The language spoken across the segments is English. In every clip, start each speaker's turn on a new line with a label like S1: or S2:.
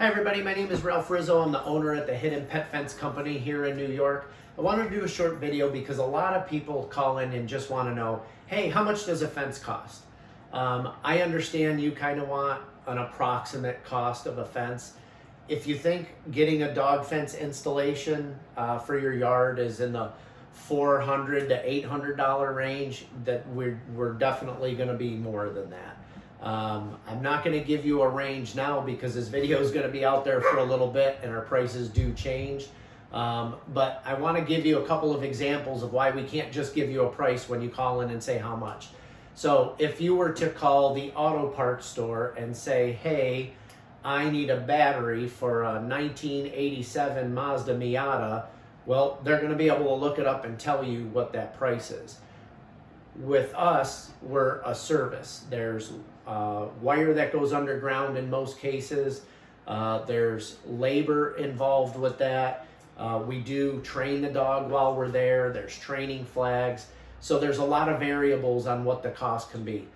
S1: Hi everybody, my name is Ralph Rizzo. I'm the owner at the Hidden Pet Fence Company here in New York. I wanted to do a short video because a lot of people call in and just want to know, hey, how much does a fence cost? I understand you kind of want an approximate cost of a fence. If you think getting a dog fence installation for your yard is in the $400 to $800 range, that we're definitely going to be more than that. I'm not going to give you a range now because this video is going to be out there for a little bit and our prices do change. But I want to give you a couple of examples of why we can't just give you a price when you call in and say how much. So if you were to call the auto parts store and say, hey, I need a battery for a 1987 Mazda Miata, well, they're going to be able to look it up and tell you what that price is. With us, we're a service. There's wire that goes underground in most cases. There's labor involved with that. We do train the dog while we're there. There's training flags. So there's a lot of variables on what the cost can be.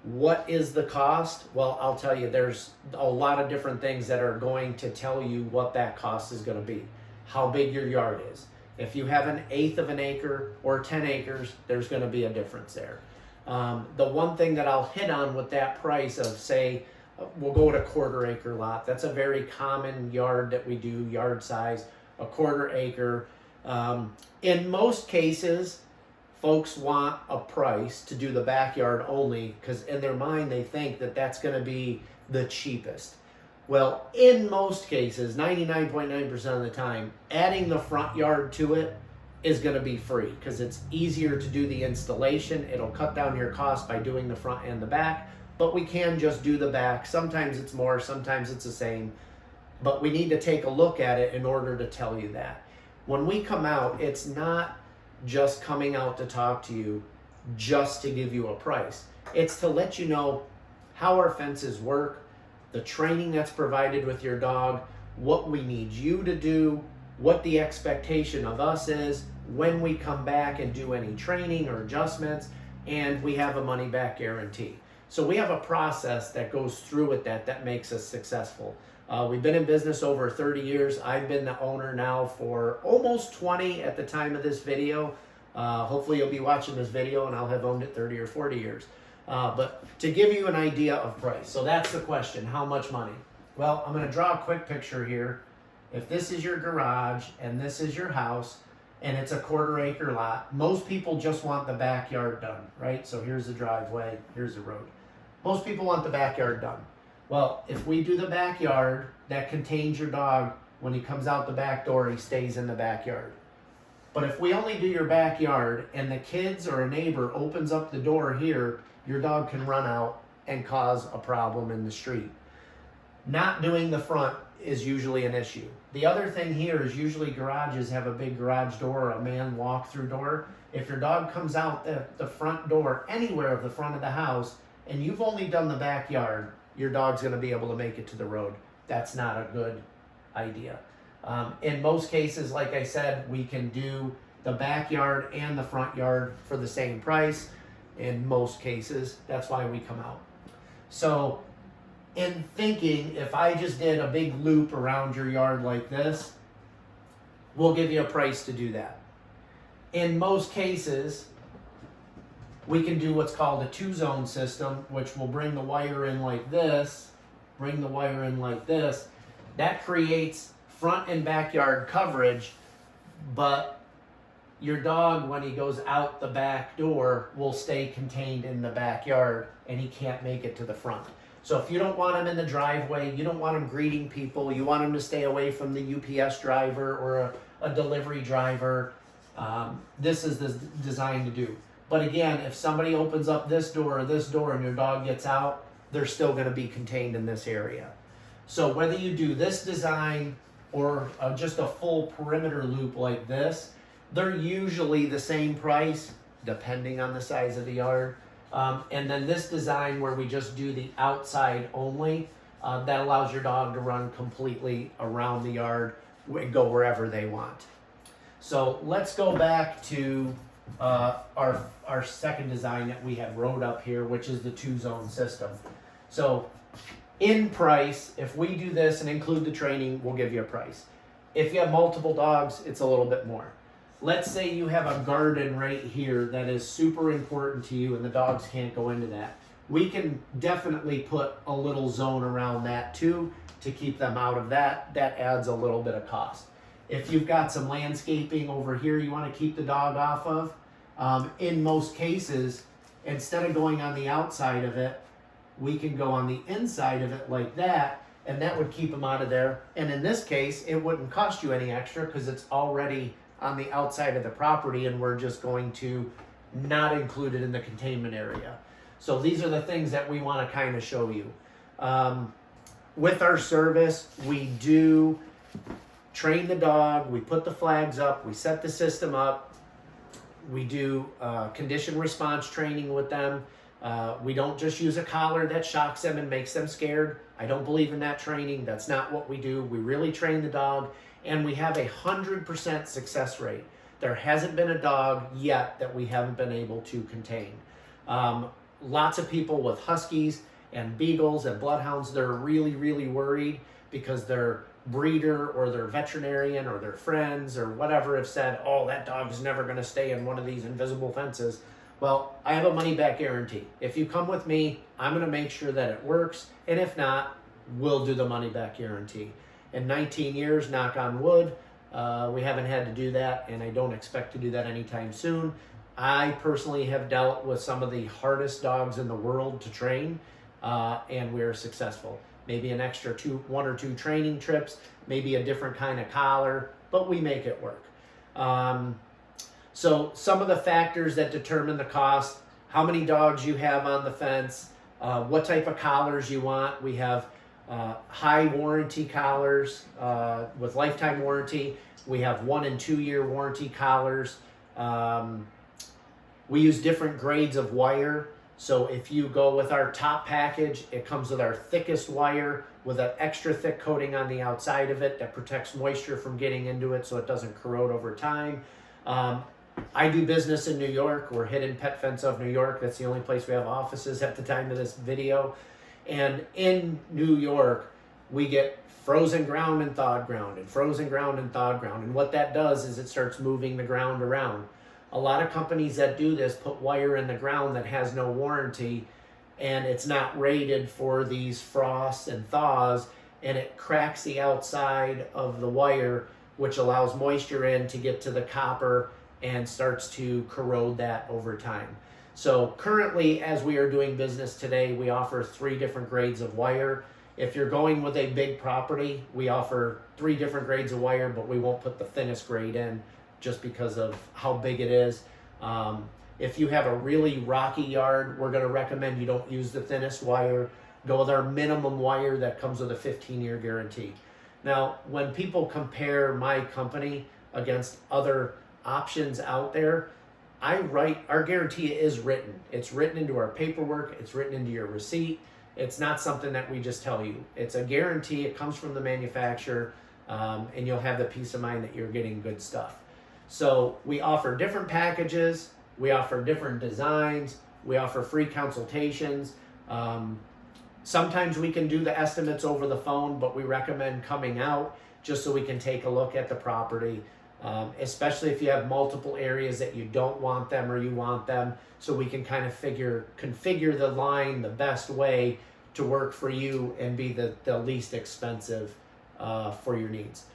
S1: What is the cost? Well, I'll tell you, there's a lot of different things that are going to tell you what that cost is going to be. How big your yard is. If you have 1/8 of an acre or 10 acres, there's going to be a difference there. The one thing that I'll hit on with that price of, say, we'll go with a 1/4 acre lot. That's a very common yard that we do, yard size, a 1/4 acre. In most cases, folks want a price to do the backyard only because in their mind they think that that's going to be the cheapest. Well, in most cases, 99.9% of the time, adding the front yard to it is going to be free because it's easier to do the installation. It'll cut down your cost by doing the front and the back, but we can just do the back. Sometimes it's more, sometimes it's the same, but we need to take a look at it in order to tell you that. When we come out, it's not just coming out to talk to you just to give you a price. It's to let you know how our fences work, the training that's provided with your dog, what we need you to do, what the expectation of us is when we come back and do any training or adjustments, and we have a money back guarantee. So we have a process that goes through with that makes us successful. We've been in business over 30 years. I've been the owner now for almost 20 at the time of this video. Hopefully you'll be watching this video and I'll have owned it 30 or 40 years. But to give you an idea of price, so that's the question, how much money? Well, I'm going to draw a quick picture here. If this is your garage and this is your house and it's a 1/4 acre lot, most people just want the backyard done, right? So here's the driveway, here's the road. Most people want the backyard done. Well, if we do the backyard, that contains your dog. When he comes out the back door, he stays in the backyard. But if we only do your backyard and the kids or a neighbor opens up the door here, your dog can run out and cause a problem in the street. Not doing the front is usually an issue. The other thing here is usually garages have a big garage door or a man walk-through door. If your dog comes out the front door anywhere of the front of the house and you've only done the backyard, your dog's going to be able to make it to the road. That's not a good idea. In most cases, like I said, we can do the backyard and the front yard for the same price. In most cases, that's why we come out. So in thinking, if I just did a big loop around your yard like this, we'll give you a price to do that. In most cases, we can do what's called a 2-zone system, which will bring the wire in like this, bring the wire in like this. That creates front and backyard coverage, but your dog, when he goes out the back door, will stay contained in the backyard and he can't make it to the front. So if you don't want him in the driveway, you don't want him greeting people, you want him to stay away from the UPS driver or a delivery driver, this is the design to do. But again, if somebody opens up this door and your dog gets out, they're still going to be contained in this area. So whether you do this design or just a full perimeter loop like this, they're usually the same price depending on the size of the yard. And then this design where we just do the outside only, that allows your dog to run completely around the yard and go wherever they want. So let's go back to our second design that we had wrote up here, which is the 2-zone system. So in price, if we do this and include the training, we'll give you a price. If you have multiple dogs, it's a little bit more. Let's say you have a garden right here that is super important to you and the dogs can't go into that. We can definitely put a little zone around that too to keep them out of that. That adds a little bit of cost. If you've got some landscaping over here you want to keep the dog off of, in most cases, instead of going on the outside of it, we can go on the inside of it like that, and that would keep them out of there. And in this case, it wouldn't cost you any extra because it's already on the outside of the property and we're just going to not include it in the containment area. So these are the things that we want to kind of show you. With our service, we do train the dog, we put the flags up, we set the system up, we do condition response training with them. We don't just use a collar that shocks them and makes them scared. I don't believe in that training. That's not what we do. We really train the dog, and we have 100% success rate. There hasn't been a dog yet that we haven't been able to contain. Lots of people with huskies and beagles and bloodhounds, they're really, really worried because their breeder or their veterinarian or their friends or whatever have said, oh, that dog's never going to stay in one of these invisible fences. Well, I have a money-back guarantee. If you come with me, I'm going to make sure that it works, and if not, we'll do the money-back guarantee. In 19 years, knock on wood, we haven't had to do that, and I don't expect to do that anytime soon. I personally have dealt with some of the hardest dogs in the world to train, and we're successful. Maybe an extra 1 or 2 training trips, maybe a different kind of collar, but we make it work. So some of the factors that determine the cost, how many dogs you have on the fence, what type of collars you want. We have high warranty collars with lifetime warranty. We have 1 and 2 year warranty collars. We use different grades of wire. So if you go with our top package, it comes with our thickest wire with an extra thick coating on the outside of it that protects moisture from getting into it so it doesn't corrode over time. I do business in New York. We're Hidden Pet Fence of New York. That's the only place we have offices at the time of this video. And in New York, we get frozen ground and thawed ground and frozen ground and thawed ground. And what that does is it starts moving the ground around. A lot of companies that do this put wire in the ground that has no warranty, and it's not rated for these frosts and thaws, and it cracks the outside of the wire, which allows moisture in to get to the copper and starts to corrode that over time. So currently, as we are doing business today, we offer 3 different grades of wire. If you're going with a big property, we offer 3 different grades of wire, but we won't put the thinnest grade in just because of how big it is. If you have a really rocky yard, we're going to recommend you don't use the thinnest wire. Go with our minimum wire that comes with a 15-year guarantee. Now, when people compare my company against other options out there, our guarantee is written. It's written into our paperwork. It's written into your receipt. It's not something that we just tell you. It's a guarantee. It comes from the manufacturer, and you'll have the peace of mind that you're getting good stuff. So we offer different packages. We offer different designs. We offer free consultations. Sometimes we can do the estimates over the phone, but we recommend coming out just so we can take a look at the property, especially if you have multiple areas that you don't want them or you want them, so we can kind of configure the line the best way to work for you and be the least expensive for your needs.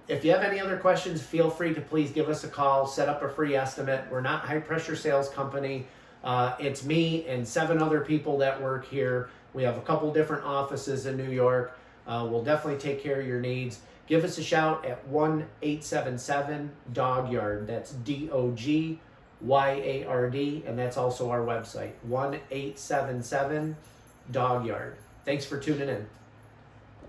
S1: If you have any other questions, feel free to please give us a call, set up a free estimate. We're not high pressure sales company. It's me and 7 other people that work here. We have a couple different offices in New York. We'll definitely take care of your needs. Give us a shout at 1-877-DOG-YARD. That's DOGYARD, and that's also our website, 1-877-DOG-YARD. Thanks for tuning in.